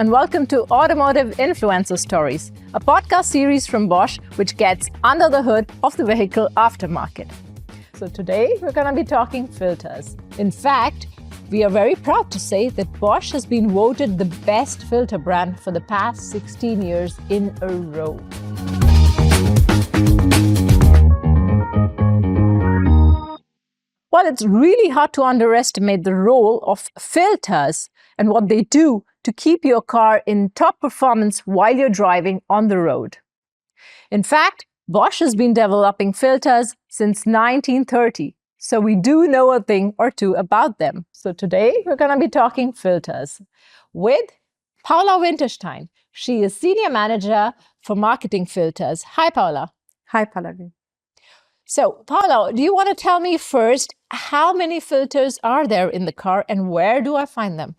and welcome to Automotive Influencer Stories, a podcast series from Bosch which gets under the hood of the vehicle aftermarket. So today we're going to be talking filters. In fact, we are very proud to say that Bosch has been voted the best filter brand for the past 16 years in a row. Well, it's really hard to underestimate the role of filters and what they do to keep your car in top performance while you're driving on the road. In fact, Bosch has been developing filters since 1930, so we do know a thing or two about them. So today we're going to be talking filters with Paula Winterstein. She is Senior Manager for Marketing Filters. Hi, Paula. Hi, Pallavi. So, Paula, do you want to tell me first how many filters are there in the car and where do I find them?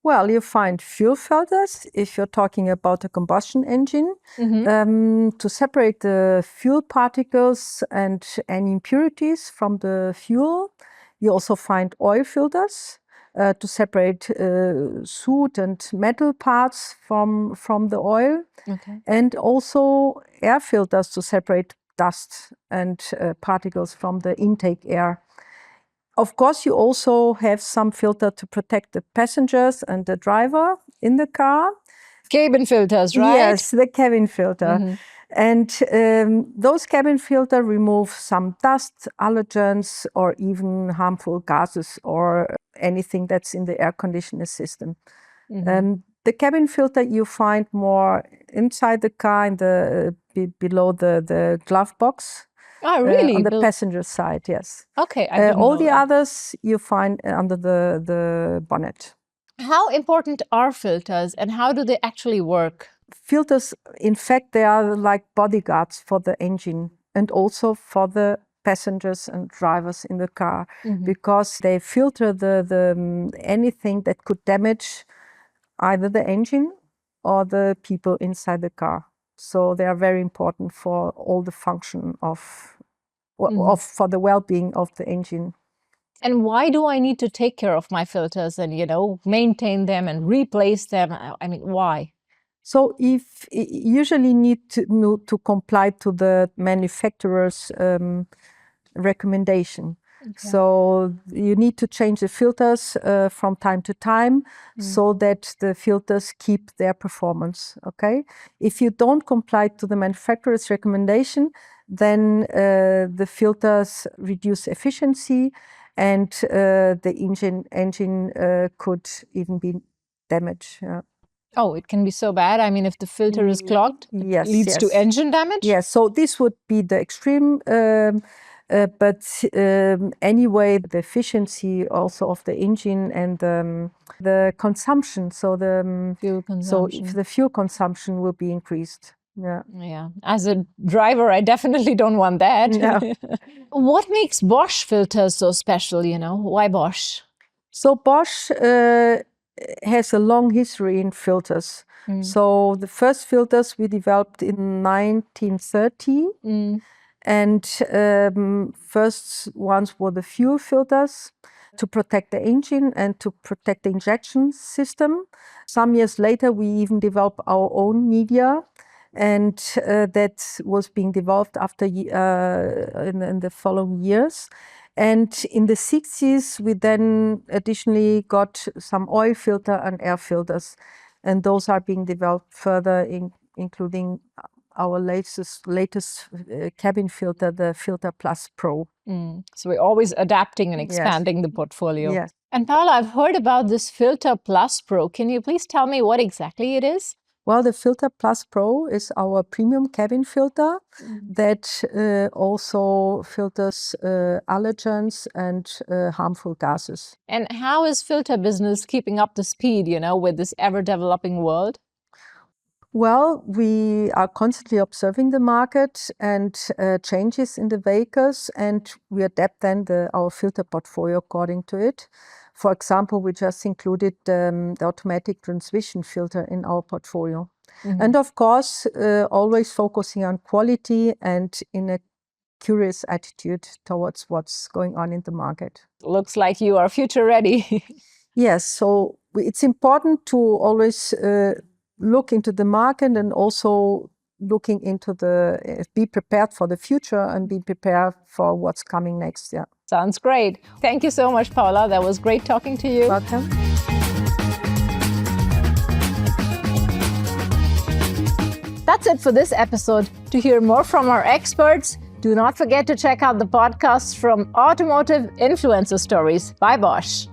Well, you find fuel filters if you're talking about a combustion engine to separate the fuel particles and any impurities from the fuel. You also find oil filters to separate soot and metal parts from the oil. Okay. And also air filters to separate dust and particles from the intake air. Of course, you also have some filter to protect the passengers and the driver in the car. Cabin filters, right? Yes, the cabin filter. And those cabin filter remove some dust, allergens, or even harmful gases or anything that's in the air conditioner system. The cabin filter you find more inside the car, in the below the glove box. Oh, really? On the passenger side, yes. Okay, I didn't all know the that. others you find under the bonnet. How important are filters and how do they actually work? Filters, in fact, they are like bodyguards for the engine and also for the passengers and drivers in the car, because they filter the anything that could damage either the engine or the people inside the car. So they are very important for all the function for the well-being of the engine. And why do I need to take care of my filters and, maintain them and replace them? I mean, why? So if usually need to comply to the manufacturer's recommendation. Okay. So you need to change the filters from time to time so that the filters keep their performance. Okay. If you don't comply to the manufacturer's recommendation, then the filters reduce efficiency and the engine could even be damaged. Yeah. Oh, it can be so bad. I mean, if the filter is clogged, it leads to engine damage? Yes, so this would be the extreme. But anyway, the efficiency also of the engine and the consumption, so the fuel consumption. So if the fuel consumption will be increased. Yeah. Yeah. As a driver, I definitely don't want that. No. What makes Bosch filters so special? Why Bosch? So Bosch has a long history in filters. So the first filters we developed in 1930. And first ones were the fuel filters to protect the engine and to protect the injection system. Some years later, we even developed our own media, and that was being developed after in the following years. And in the 60s, we then additionally got some oil filter and air filters, and those are being developed further, including our latest cabin filter, the Filter Plus Pro. So we're always adapting and expanding the portfolio. Yes. And Paula, I've heard about this Filter Plus Pro. Can you please tell me what exactly it is? Well, the Filter Plus Pro is our premium cabin filter that also filters allergens and harmful gases. And how is filter business keeping up the speed, with this ever-developing world? Well, we are constantly observing the market and changes in the vehicles, and we adapt then our filter portfolio according to it. For example, we just included the automatic transmission filter in our portfolio. And of course, always focusing on quality and in a curious attitude towards what's going on in the market. Looks like you are future ready. Yes, so it's important to always look into the market and also looking into be prepared for the future and be prepared for what's coming next. Yeah. Sounds great. Thank you so much, Paula. That was great talking to you. Welcome. That's it for this episode. To hear more from our experts, do not forget to check out the podcasts from Automotive Influencer Stories by Bosch.